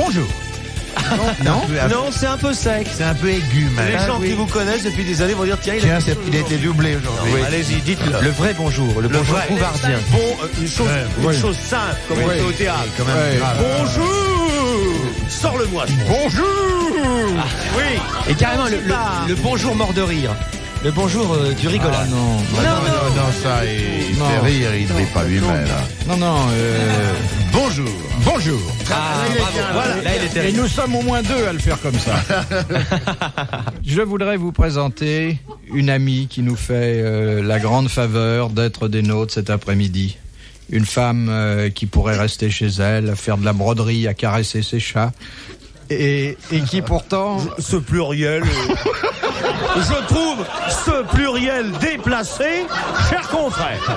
bonjour. Non, c'est un peu sec. c'est un peu aigu, mais. Les gens qui vous connaissent depuis des années vont dire tiens, Tiens, il a été doublé aujourd'hui. Oui. Allez-y, dites-le. Le vrai bonjour, le bonjour vrai. bouvardien. Bon, une chose simple, comme on fait au théâtre. Quand même grave. Bonjour. Sors-le-moi. Bonjour. Oui. Et carrément le bonjour mort de rire. Le bonjour du rigola. Non, ça, il fait rire, il ne rit pas lui-même. Non, bonjour. Bonjour. Ah, bravo. Voilà. Là, il est Et terrible. nous sommes au moins deux à le faire comme ça. Je voudrais vous présenter une amie qui nous fait la grande faveur d'être des nôtres cet après-midi. Une femme qui pourrait rester chez elle, à faire de la broderie, à caresser ses chats. Et qui pourtant... Ce pluriel. Je trouve ce pluriel déplacé, cher confrère.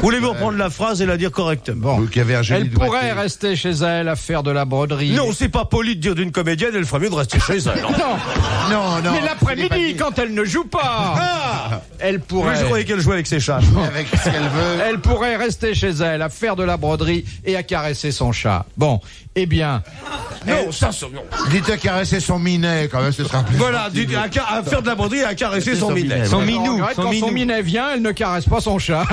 Voulez-vous reprendre la phrase et la dire correctement? Bon, elle pourrait rester rester chez elle à faire de la broderie. Non, c'est pas poli de dire d'une comédienne, elle ferait mieux de rester chez elle. Non. Mais l'après-midi, quand elle ne joue pas, Ah, elle je pourrait... croyais qu'elle jouait avec ses chats. Avec ce qu'elle veut. Elle pourrait rester chez elle à faire de la broderie et à caresser son chat. Bon, eh bien... Non, ça, non. Dites à caresser son minet, quand même, ce sera plus. Voilà, à faire de la broderie et à caresser son minet. Son on minou. regrette, quand son minet vient, elle ne caresse pas son chat.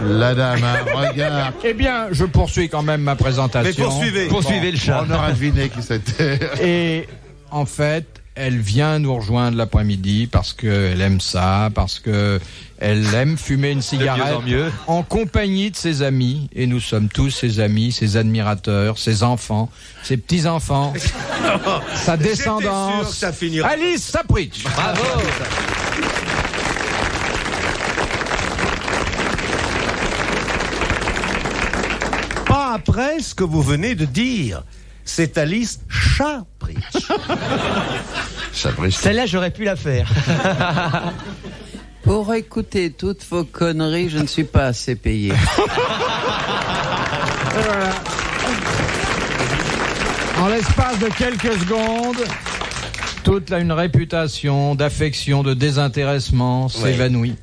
La dame, regarde. Eh bien, je poursuis quand même ma présentation. Mais Poursuivez le chat. On aura deviné qui c'était. Et en fait, elle vient nous rejoindre l'après-midi parce qu'elle aime ça, parce que elle aime fumer une cigarette en mieux. en compagnie de ses amis. Et nous sommes tous ses amis, ses admirateurs, ses enfants, ses petits-enfants, sa J'étais sûr descendance. que ça finirait. Alice Sapritch. Bravo. Pas après ce que vous venez de dire. C'est Alice Sapritch. Celle-là, j'aurais pu la faire. Pour écouter toutes vos conneries, je ne suis pas assez payé. En l'espace de quelques secondes, toute une réputation d'affection, de désintéressement s'évanouit.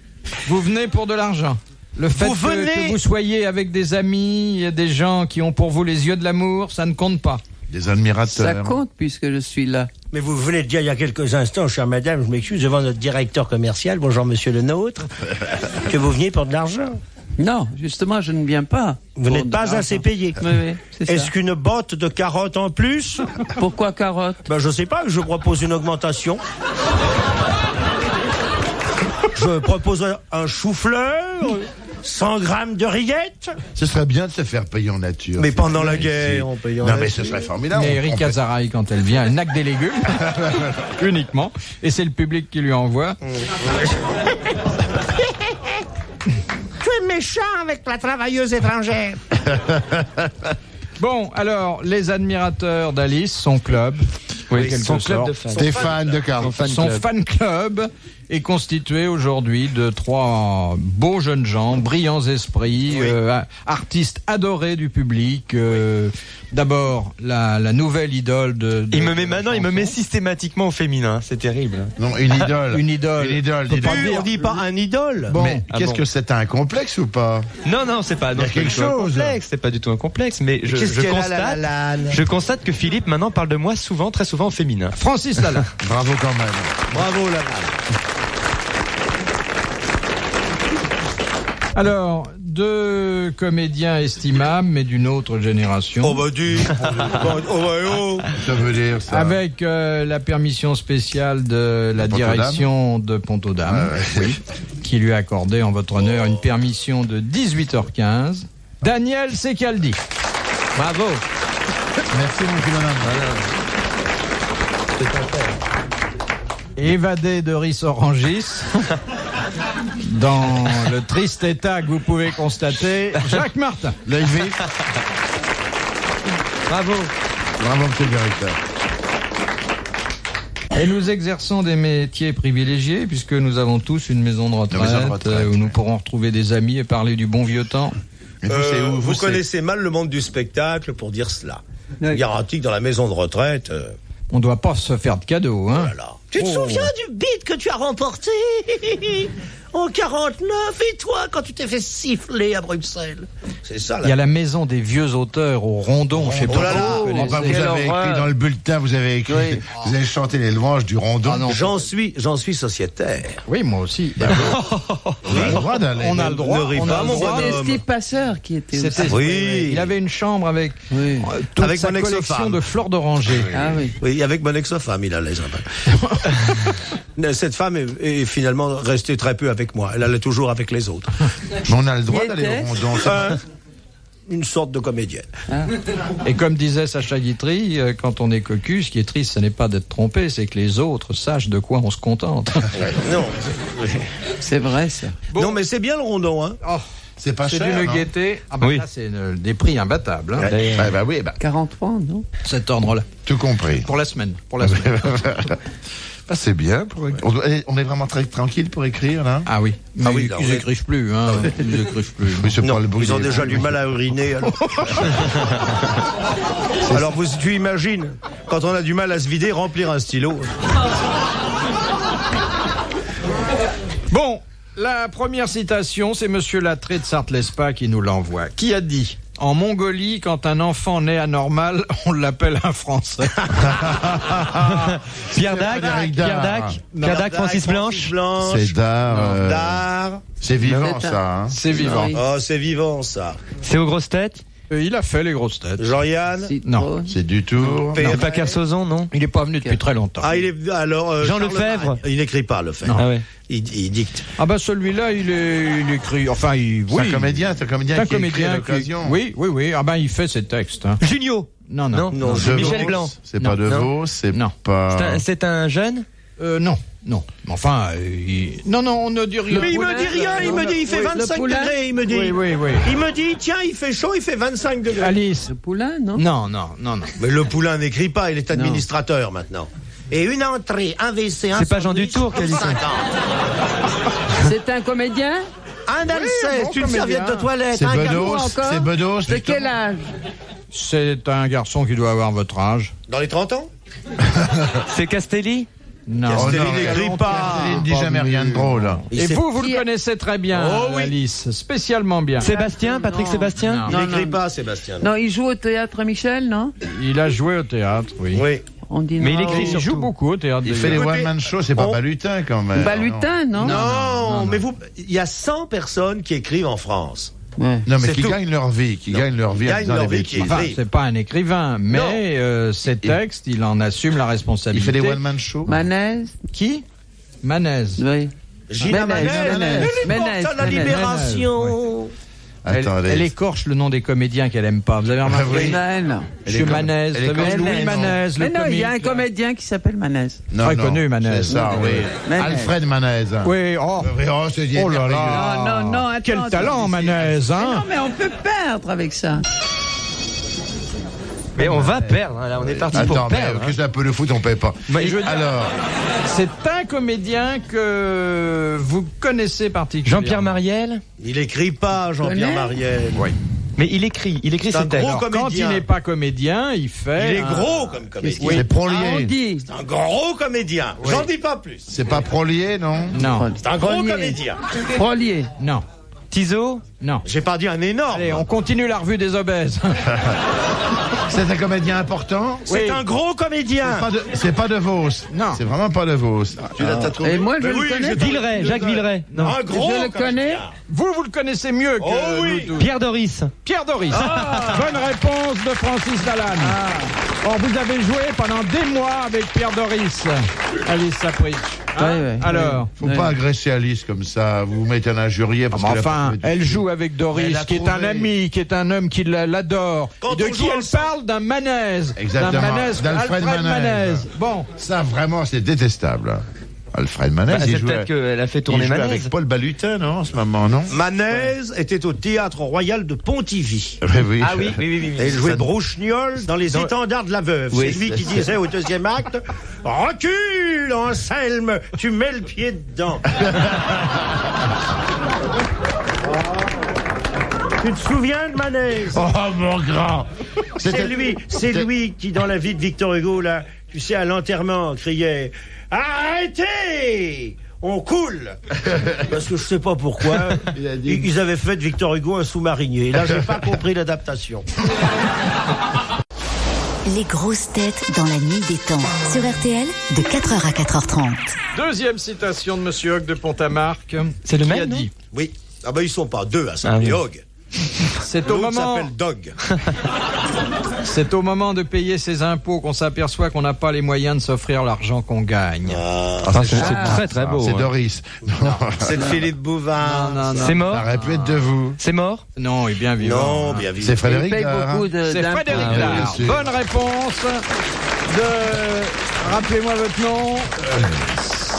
Vous venez pour de l'argent. Le fait que vous soyez avec des amis, des gens qui ont pour vous les yeux de l'amour, ça ne compte pas. Des admirateurs. Ça compte puisque je suis là. Mais vous venez de dire il y a quelques instants, chère madame, je m'excuse, devant notre directeur commercial, bonjour monsieur le nôtre, que vous veniez pour de l'argent. Non, justement, je ne viens pas. Vous n'êtes pas assez payé. Oui, c'est ça. Est-ce qu'une botte de carottes en plus? Pourquoi carotte? Ben je sais pas, je propose une augmentation. Je propose un chou-fleur, 100 grammes de rillettes. Ce serait bien de se faire payer en nature. Mais pendant la guerre, on paye en Non, nature. mais ce serait formidable. Mais Erika Zaraï, quand elle vient, elle n'a que des légumes, uniquement, et c'est le public qui lui envoie. Tu es méchant avec la travailleuse étrangère. Bon, alors, les admirateurs d'Alice, son club, Son club de fans. Stéphane de Carles. son fan club est constitué aujourd'hui de 3 beaux jeunes gens, brillants esprits, artistes adorés du public. D'abord, la nouvelle idole de Il me met maintenant, il me met systématiquement au féminin. C'est terrible. Non, une idole. Une idole. Une idole. Faut pas dis-donc. dire- On dit pas un idole. Bon, Mais qu'est-ce bon. que c'est, un complexe ou pas? Non, c'est pas. Il y a c'est pas quelque du tout un chose. complexe. C'est pas du tout un complexe, mais je Qu'est-ce qu'elle a, constate. Je constate que Philippe maintenant parle de moi souvent, très souvent au féminin. Francis Lalanne. Bravo quand même. Bravo, là. Alors, 2 comédiens estimables, mais d'une autre génération. Oh bah dis. Ça veut dire ça. Avec la permission spéciale de la Pont-aux-Dames. direction de Pont-aux-Dames, qui lui a accordé en votre honneur une permission de 18h15. Daniel Secaldi. Bravo. Merci mon petit bonhomme. Évadé de Riz Orangis. Dans le triste état que vous pouvez constater, Jacques Martin. L'œil vif. Bravo. Bravo monsieur le directeur. Et nous exerçons des métiers privilégiés puisque nous avons tous une maison de retraite, où nous pourrons retrouver des amis et parler du bon vieux temps. Mais vous, c'est où Vous connaissez mal le monde du spectacle pour dire cela. Garantie que dans la maison de retraite, On ne doit pas se faire de cadeaux, hein. Voilà. Tu te souviens du beat que tu as remporté en 49 et toi quand tu t'es fait siffler à Bruxelles? C'est ça là. Il y a la maison des vieux auteurs au Rondon, je sais pas là si là. vous connaissez. Enfin, vous avez écrit dans le bulletin, vous avez écrit, Oui. vous avez chanté les louanges du Rondon. Ah non. J'en suis sociétaire. Oui, moi aussi. On a le droit d'aller. On a le droit. Ne ris On pas, a le mon droit. bonhomme. C'était Steve Passeur qui était C'était- aussi. Oui. Il avait une chambre avec Oui. toute Avec sa mon collection ex-femme. de fleurs d'oranger. Ah oui. Oui, avec mon ex-femme, il allait. Cette femme est finalement restée très peu avec moi. Elle allait toujours avec les autres. Mais on a le droit Qui d'aller était au Rondon. Une sorte de comédienne. Et comme disait Sacha Guitry, quand on est cocu, ce qui est triste, ce n'est pas d'être trompé, c'est que les autres sachent de quoi on se contente. Non. C'est vrai, ça. Non, mais c'est bien le Rondon, hein. Oh, C'est pas c'est cher. d'une non gaieté. Ah bah Oui. là, c'est des prix imbattables. Hein, Ouais, bah oui, bah, 40 francs, non? cet ordre-là. tout compris. Pour la semaine. Pour la semaine. Ah, c'est bien. On est vraiment très tranquille pour écrire, là. Ah oui. Mais oui, là, ils on est- écrivent plus. Hein. Ils écrivent plus. Mais c'est Non, pas le bruit ils ont des- déjà du mal à uriner. Alors, alors tu imagines, quand on a du mal à se vider, remplir un stylo. Bon, la première citation, c'est Monsieur Lattré de Sarthe-Lespa qui nous l'envoie. Qui a dit: en Mongolie, quand un enfant naît anormal, on l'appelle un Français. Pierre Dac, Frédéric Pierre Dard. Dac, Pierre Dac, Francis Blanche. C'est d'art. Dard. C'est vivant, C'est un- ça. Hein. C'est vivant. Oui. Oh, c'est vivant, ça. C'est aux grosses têtes. Il a fait les grosses têtes. Jean-Yann. Non. C'est du tour. Perret. C'est pas Kersozon, non? Il n'est pas venu depuis très longtemps. Ah, il est alors Jean Charles Lefebvre. Magne. Il n'écrit pas Lefebvre. Ah ouais. Il dicte. Ah bah celui-là, il écrit. Enfin, C'est oui. un comédien, C'est un qui écrit à comédien. l'occasion. Oui. Ah ben, il fait ses textes. Hein. Junio. Non, non. Non, De Michel Vos, Blanc. C'est pas de Non. Vos, c'est Non. pas. C'est un jeune? Non. Mais enfin, non, on ne dit rien. Mais il me dit rien, il me dit il fait Oui, 25 poulain. degrés, il me dit. Oui. Il me dit tiens, il fait chaud, il fait 25 degrés. Alice. Le poulain, non? Non. Mais le poulain n'écrit pas, il est administrateur maintenant. Et une entrée, un WC, un C'est pas Jean sandwich, Dutour qui a dit ça. 50. C'est un comédien? Un Alceste, bon une comédien. serviette de toilette, C'est un Bedos. garçon encore. C'est Bedos. De quel âge? C'est un garçon qui doit avoir votre âge. dans les 30 ans. C'est Castelli? Non. Castelli non, n'écrit pas. Il ne dit jamais rien de drôle. Et sait- vous le connaissez très bien, Oh oui. Alice, spécialement bien. Sébastien? Patrick Non. Sébastien? Non. Il Non, n'écrit non. pas, Sébastien. Non, il joue au théâtre Michel, non? Il a joué au théâtre, oui. Oui. On dit Mais non. il écrit Il surtout. joue beaucoup au théâtre. Il fait les d'ailleurs. Écoutez, one-man show, c'est pas on- Balutin quand même. Balutin, non? Non, mais vous, il y a 100 personnes qui écrivent en France. Ouais. Non, mais C'est qui tout. gagnent leur vie, qui gagnent leur vie en Gagnent faisant leur des vie, bêtises. qui- Enfin, c'est pas un écrivain, mais Non. ses textes, il en assume la Il responsabilité. fait des one-man show. Manez? Qui Manez. Oui. Gina Ménez, Manez, Ménez, elle est morte Ménez, à la Ménez. Libération. Attendez. Elle écorche le nom des comédiens qu'elle aime pas. Vous avez remarqué Non. Monsieur Manez, elle est vous savez, comme Louis Manez. Manez, le Mais non, il y a un comique. comédien qui s'appelle Manez. Non, Très non, connu, Manez. C'est ça, oui. Manez. Alfred Manez. Oui, oh, Oui, oh, c'est oh là là. Non, attends. Quel talent, Manez, Mais hein non, mais on peut perdre avec ça. Mais on va perdre, hein, là, on est parti pour Attends, mais perdre. qu'est-ce que c'est un peu le foot, on paye pas. Mais je veux dire, Alors, c'est un comédien que vous connaissez particulièrement. Jean-Pierre Mariel? Il écrit pas, Jean-Pierre Connais. Mariel. Oui. Mais il écrit C'est un ses textes. gros Alors, quand comédien. il n'est pas comédien, il fait. Il est un- gros comme comédien. c'est Ah, on Prolier. dit. C'est un gros comédien. J'en dis pas plus. C'est pas Prolier, non? Non, C'est un gros Prolier. comédien. Prolier. non, Tiso? non. J'ai pas dit un énorme. Allez, on continue la revue des obèses. C'est un comédien important? C'est Oui. un gros comédien. C'est pas de Vos. Non. C'est vraiment pas de Vos. Tu l'as trouvé? Et moi, je Mais le oui, connais. Villeray, Jacques Villeray. Non. Un gros Je le connais. comédien. Vous le connaissez mieux que Oh oui. nous tous. Pierre Doris. Pierre Doris. Bonne réponse de Francis Lalanne. Or, vous avez joué pendant des mois avec Pierre Doris. Alice Sapritch. Hein Ouais. Alors Faut pas agresser Alice comme ça. Vous mettez un injurier parce mais qu'elle a enfin, pas trouvé du elle tout. joue avec Elle Doris, l'a qui est un trouvé. ami, qui est un homme qui l'adore. Quand De on qui joue elle ensemble- parle D'un Manez. Exactement, D'un Manez, d'Alfred Alfred Manez. Manez. Bon, Ça, vraiment, c'est détestable. Alfred Manez, Bah, il c'est joue, peut-être qu'elle a fait tourner il joue Manez. avec Paul Balutin, non, en ce moment, non? Manez était au théâtre royal de Pontivy. Oui. Ah oui, oui. Et il jouait Brouchignol dans les étendards de la veuve. Oui, c'est lui qui disait au deuxième acte « Recule, Anselme, tu mets le pied dedans. » Tu te souviens de Manez? Oh, mon grand! C'est lui qui, dans la vie de Victor Hugo, là, tu sais, à l'enterrement, criait « Arrêtez ! On coule !» Parce que je sais pas pourquoi, ils avaient fait de Victor Hugo un sous-marinier. Et là, j'ai pas compris l'adaptation. Les grosses têtes dans la nuit des temps. Sur RTL, de 4h à 4h30. Deuxième citation de Monsieur Hogg de Pont-à-Marc. C'est le qui même, a non dit. Oui. Ah ben, ils sont pas deux à s'appeler Hogg. C'est au L'autre moment. s'appelle Dog. C'est au moment de payer ses impôts qu'on s'aperçoit qu'on n'a pas les moyens de s'offrir l'argent qu'on gagne. C'est très très beau. C'est hein. Doris. C'est de Philippe Bouvard. Non, non. C'est mort. Ça aurait pu être de vous. C'est mort. Non, il est bien vivant. Non, bien vu. C'est Frédéric Il paye Dard, beaucoup hein. C'est d'impôts. Frédéric oui, Dard. bien sûr. Bonne réponse de. Rappelez-moi votre nom.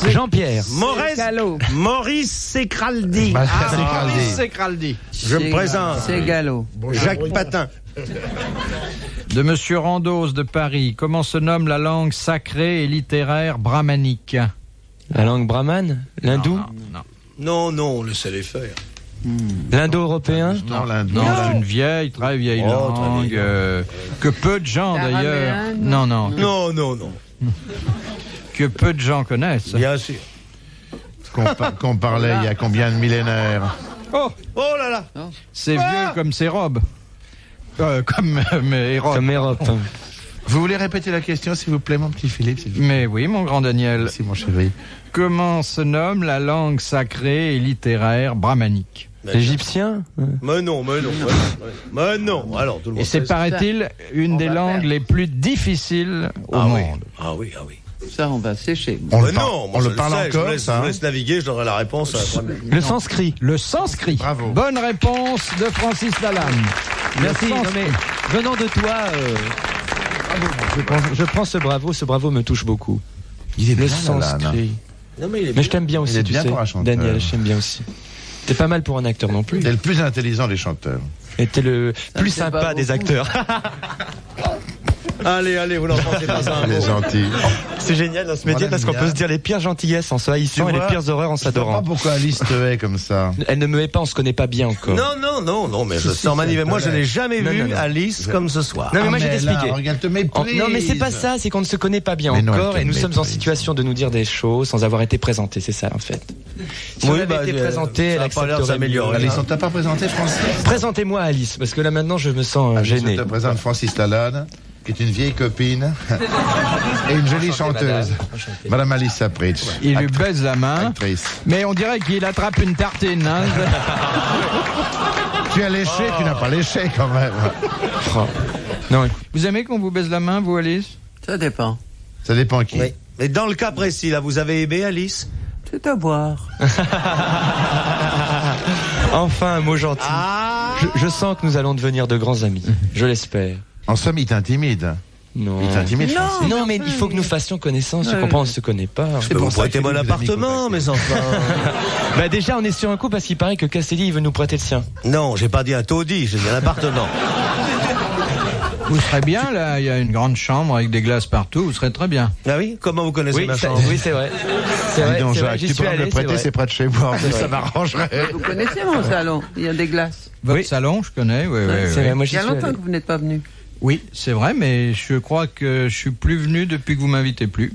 Jean-Pierre. Maurice Secraldi. Bah, c'est Maurice Craldi. Secraldi. Je me présente. C'est Gallo. Jacques Patin. De Monsieur Randos de Paris. Comment se nomme la langue sacrée et littéraire brahmanique? La langue brahmane. L'hindou. Non. Non, laissez-les faire. L'indo-européen. Non, l'Inde. Non, c'est une vieille, très vieille Oh, très langue que peu de gens d'ailleurs. Non. Non. Que peu de gens connaissent. Bien sûr. Qu'on parlait il y a combien de millénaires? Oh, Oh là là. c'est vieux comme ses robes. Comme mes robes. Comme Europe. Vous voulez répéter la question, s'il vous plaît, mon petit Philippe, s'il vous plaît? Mais oui, mon grand Daniel. Merci, mon chéri. Comment se nomme la langue sacrée et littéraire brahmanique? Égyptien. Mais non. Alors, tout le monde Et c'est, sait ça. paraît-il, une des langues les plus difficiles au monde. Ah oui. Ça, on va sécher. On Mais le parle, non, on le parle encore, je ça, vous hein. laisse naviguer, je donnerai la réponse à la première. Le sanskrit. Le sanskrit. Bravo. Bonne réponse de Francis Lalanne. Merci. Non, mais venant de toi, je prends ce bravo me touche beaucoup. Il est Le bien, Lalanne, hein. sanskrit. Non, mais il est Mais je t'aime bien aussi, est tu bien sais. pour un chanteur. Daniel, je t'aime bien aussi. T'es pas mal pour un acteur non plus. T'es le plus intelligent des chanteurs. Et t'es le plus c'est pas sympa des beaucoup. acteurs. Allez, vous n'en pensez pas ça. Il est gentil. C'est génial dans ce métier Voilà, parce qu'on bien. peut se dire les pires gentillesses en se haïssant et Tu les vois, pires horreurs en Je sais pas s'adorant. pourquoi Alice te hait comme ça. Elle ne me hait pas, on se connaît pas bien encore. Non, mais je sens manifeste. Moi, je n'ai jamais Non, vu non. Alice comme ce soir. Non, mais moi, Ah, j'ai t'expliqué. là, regarde, te méprise. Non, mais c'est pas ça, c'est qu'on ne se connaît pas bien Mais non, encore elle te et nous sommes en méprise. situation de nous dire des choses sans avoir été présentés, c'est ça en fait. Si on avait été présenté, elle ça a pas l'air de accepterait s'améliorer. mieux. Alice, on t'a pas présenté Francis? Présentez-moi Alice, parce que là maintenant je me sens Alice, gêné. je te présente Francis Lalanne, qui est une vieille copine et une jolie chanteuse. Madame Alice Sapritch. Il lui baise la main, Actrice. mais on dirait qu'il attrape une tartine. Hein. Tu as léché, tu n'as pas léché quand même. Oh. Non, Vous aimez qu'on vous baise la main, vous, Alice? Ça dépend. Ça dépend qui. Oui. Mais dans le cas précis, là, vous avez aimé Alice? C'est à boire. enfin un mot gentil. Je sens que nous allons devenir de grands amis. Je l'espère. En somme, il t'intimide. Non. Il t'intimide, Francis. Non, mais il faut que nous fassions connaissance. Tu comprends, on ne se connaît pas. C'est pour prêter mon appartement, mes enfants. Bah déjà, on est sur un coup parce qu'il paraît que Castelli il veut nous prêter le sien. Non, j'ai pas dit un taudis, j'ai dit un appartement. Vous serez bien, là, il y a une grande chambre avec des glaces partout, vous serez très bien. Ah oui? Comment vous connaissez ma chambre? Oui, c'est vrai. C'est Dis vrai, donc, c'est vrai, Jacques, j'y tu suis peux me le allé, prêter, c'est près de chez moi. Ça m'arrangerait. Vous connaissez mon salon? Il y a des glaces. Votre salon, je connais, oui. C'est vrai, moi j'y Il y a suis longtemps allé. que vous n'êtes pas venu. Oui, c'est vrai, mais je crois que je suis plus venu depuis que vous m'invitez plus.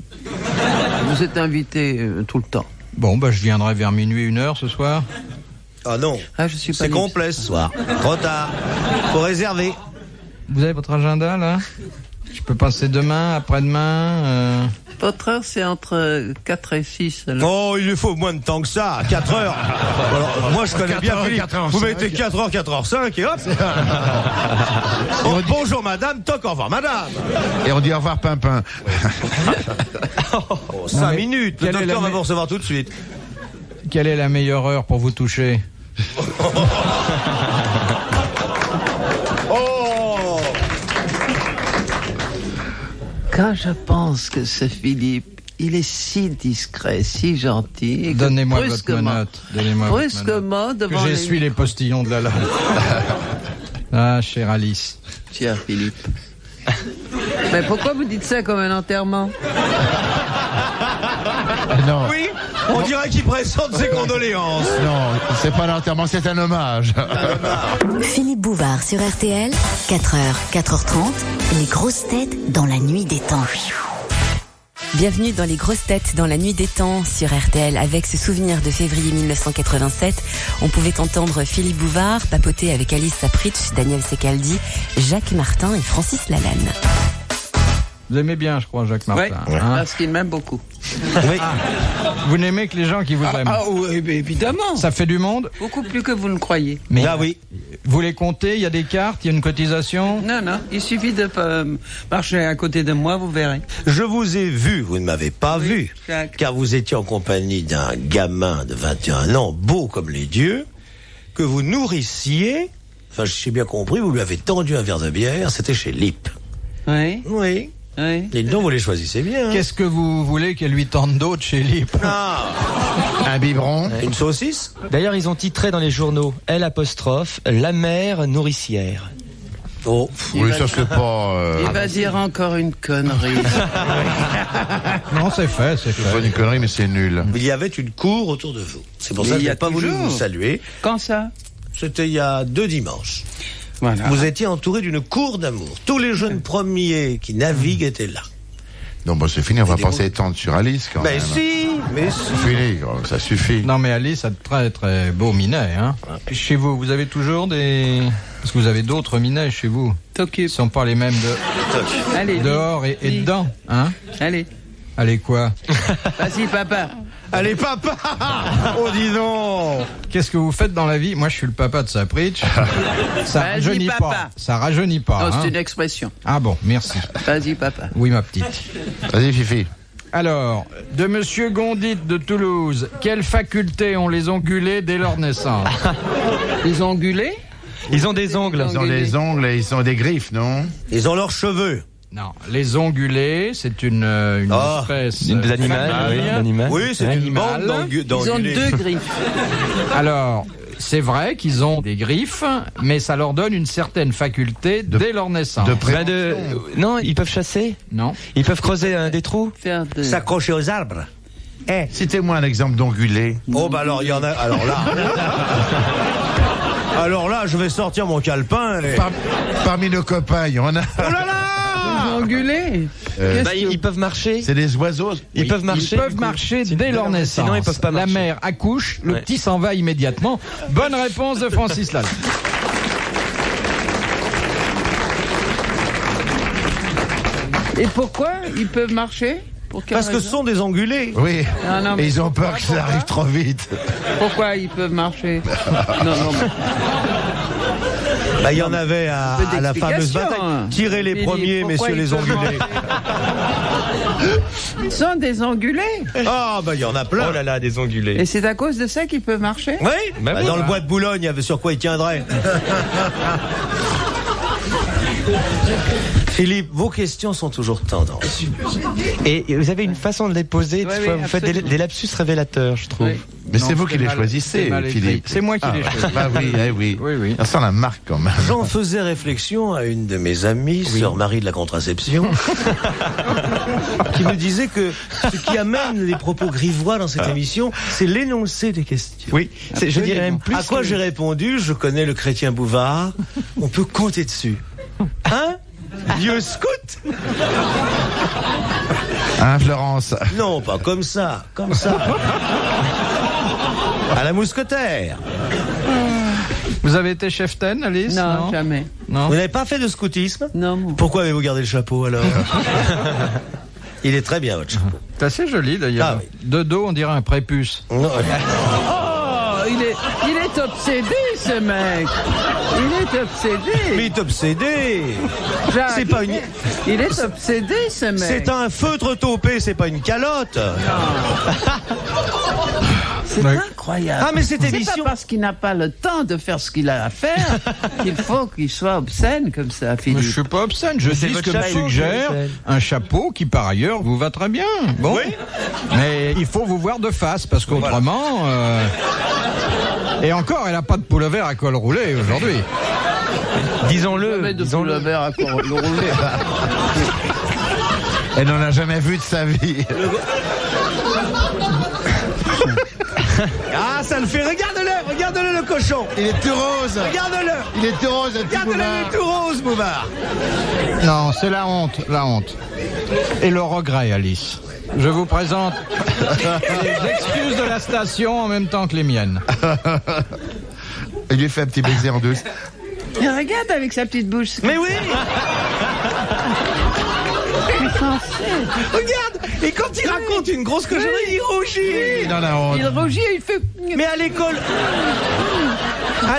Vous êtes invité tout le temps. Bon, bah je viendrai vers minuit, 1h ce soir. Ah non, Ah, je suis pas c'est libre. complet ce soir. Trop tard. Faut réserver. Vous avez votre agenda, là? Je peux passer demain, après-demain Votre heure, c'est entre 4 et 6. Alors. Oh, il lui faut moins de temps que ça. 4 heures. Alors, moi, je connais bien Philippe. Vous mettez 4h, 4h05 et hop. Oh, bonjour madame, toc, au revoir madame. Et on dit au revoir, Pimpin. Oh, 5 minutes. Le quelle est docteur la va vous recevoir tout de suite. Quelle est la meilleure heure pour vous toucher? Oh. Quand je pense que ce Philippe, il est si discret, si gentil. Et que Donnez-moi votre brusquement- menotte. Donnez-moi votre menotte. Brusquement, Que devant j'essuie les postillons de la lame. Ah, chère Alice. Cher Philippe. Mais pourquoi vous dites ça comme un enterrement? Non, Oui, on dirait qu'il présente ses condoléances. non, c'est pas l'enterrement, c'est un hommage. Philippe Bouvard sur RTL, 4h, 4h30, les grosses têtes dans la nuit des temps. Bienvenue dans les grosses têtes dans la nuit des temps sur RTL. Avec ce souvenir de février 1987, on pouvait entendre Philippe Bouvard papoter avec Alice Sapritch, Daniel Secaldi, Jacques Martin et Francis Lalanne. Vous aimez bien, je crois, Jacques Martin. Oui, parce qu'il m'aime beaucoup. Oui. Vous n'aimez que les gens qui vous aiment. Oui, évidemment. Ça fait du monde. Beaucoup plus que vous ne croyez. Mais oui. Vous les comptez, il y a des cartes, il y a une cotisation? Non, il suffit de marcher à côté de moi, vous verrez. Je vous ai vu, vous ne m'avez pas vu, Jacques. car vous étiez en compagnie d'un gamin de 21 ans, beau comme les dieux, que vous nourrissiez. Enfin, j'ai bien compris, vous lui avez tendu un verre de bière, c'était chez Lip. Oui. Oui. Oui. Et donc, vous les choisissez bien. Qu'est-ce que vous voulez qu'elle lui tente d'autre chez Lip? Un biberon. Une saucisse. D'ailleurs, ils ont titré dans les journaux L', la mère nourricière. Oh, Oui, ça c'est pas... Il va dire encore une connerie. Non, c'est fait, c'est C'est pas fait. une connerie, mais c'est nul. il y avait une cour autour de vous. C'est pour Mais ça que il y je a n'ai pas voulu toujours. vous saluer. Quand ça? C'était il y a 2 dimanches. Voilà. Vous étiez entouré d'une cour d'amour. Tous les jeunes premiers qui naviguent étaient là. Non, bah c'est fini, on va des pas s'étendre sur Alice quand même. Mais si. Fini, ça suffit. Non, mais Alice a de très très beaux minets. Hein. Chez vous, vous avez toujours des... Parce que vous avez d'autres minets chez vous. T'occupes. Ils ne sont pas les mêmes de... Allez. dehors et dedans. Hein. Allez. Allez, quoi? Vas-y, papa. Allez, papa. Oh, dis donc. Qu'est-ce que vous faites dans la vie? Moi, je suis le papa de Sapritch. Ça Vas-y, rajeunit papa. pas. Ça rajeunit pas. Non, hein. c'est une expression. Ah bon, merci. Vas-y, papa. Oui, ma petite. Vas-y, Fifi. Alors, de Monsieur Gondit de Toulouse, quelles facultés ont les ongulés dès leur naissance? Les ongulés? Ils ont des ongles. Ils ont des ongles et ils ont des griffes, non? Ils ont leurs cheveux. Non, les ongulés, c'est une espèce D'animal, oui, d'animal. Oui, c'est une Animal. bande Ils ont d'ongulés. 2 griffes. Alors, c'est vrai qu'ils ont des griffes, mais ça leur donne une certaine faculté dès leur naissance. Non, ils peuvent chasser. Non. Ils peuvent creuser des trous. Faire de... S'accrocher aux arbres. Citez-moi un exemple d'ongulé. Oh, bah alors, il y en a. Alors là. Alors là, je vais sortir mon calepin. Et... Parmi nos copains, il y en a. Oh là là! Les ongulés? Ils peuvent marcher. C'est des oiseaux. Ils peuvent marcher. Ils peuvent marcher dès leur naissance. Sinon, ils peuvent pas marcher. La mère accouche, le petit s'en va immédiatement. Bonne réponse de Francis Lalanne. Et pourquoi ils peuvent marcher? Pour quelle Parce que ce raison? sont des ongulés. Oui. Non, mais Et ils ont peur que ça arrive trop vite. pourquoi ils peuvent marcher? Non. Bah, il y en avait à Peu la fameuse d'explications, bataille. hein. Tirez les Philippe, premiers, pourquoi messieurs ils les peuvent ongulés. Ils sont des ongulés. Ah, bah, il y en a plein. Oh là là, des ongulés. Et c'est à cause de ça qu'ils peuvent marcher? Oui, Bah bah, oui. dans le bois de Boulogne, il y avait sur quoi ils tiendraient. Philippe, vos questions sont toujours tendances. Et vous avez une façon de les poser. Des Oui, fois, oui, vous faites absolument. des lapsus révélateurs, je trouve. Oui. Mais Non, c'est vous qui les mal- choisissez, c'est mal écrit. Philippe. C'est moi qui les choisis. Bah oui, oui. Oui, oui. Ça sent la marque quand même. J'en faisais réflexion à une de mes amies, sœur Marie de la contraception, qui me disait que ce qui amène les propos grivois dans cette émission, c'est l'énoncé des questions. Oui, je dirais même plus. À quoi j'ai répondu, je connais le chrétien Bouvard, on peut compter dessus. Hein? Vieux scout? Hein, Florence? Non, pas comme ça, comme ça. À la mousquetaire. Vous avez été cheftaine, Alice? Non, jamais. Non. Vous n'avez pas fait de scoutisme? Non, mon... Pourquoi avez-vous gardé le chapeau alors? Il est très bien votre chapeau. C'est assez joli d'ailleurs. Ah, oui. De dos, on dirait un prépuce. Non, Oh, il est obsédé, ce mec. Il est obsédé. mais il est obsédé. Jacques, C'est pas une. Il est obsédé, ce mec. C'est un feutre taupé, c'est pas une calotte. C'est Ouais. incroyable. Ah, mais cette C'est émission- pas parce qu'il n'a pas le temps de faire ce qu'il a à faire qu'il faut qu'il soit obscène comme ça, Mais Philippe. je suis pas obscène, je c'est dis ce votre que me chapeau, suggère Michel. un chapeau qui par ailleurs vous va très bien. Bon. Oui. Mais il faut vous voir de face parce qu'autrement... Et encore, elle a pas de pullover à col roulé aujourd'hui. Disons-le. Jamais de disons-le. pullover à col roulé. Elle n'en a jamais vu de sa vie. Ah, ça le fait. Regarde-le, le cochon. Il est tout rose. Regarde-le. Il est tout rose, le petit Regarde-le, Bouvard. il est tout rose, Bouvard. Non, c'est la honte. Et le regret, Alice. Je vous présente les excuses de la station en même temps que les miennes. Il lui fait un petit baiser en douce. Mais regarde avec sa petite bouche. Mais oui. Regarde. Et quand il raconte une grosse cochonnerie, il rougit. Dans la honte. Il rougit et il fait... Mais à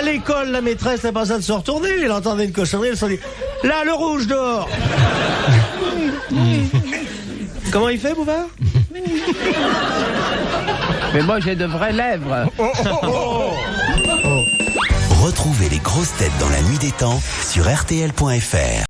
l'école, la maîtresse n'a pas besoin de se retourner. Elle entendait une cochonnerie, elle se dit là, le rouge dehors. Comment il fait, Bouvard? Mais moi, j'ai de vraies lèvres. Retrouvez les grosses têtes dans la nuit des temps sur RTL.fr.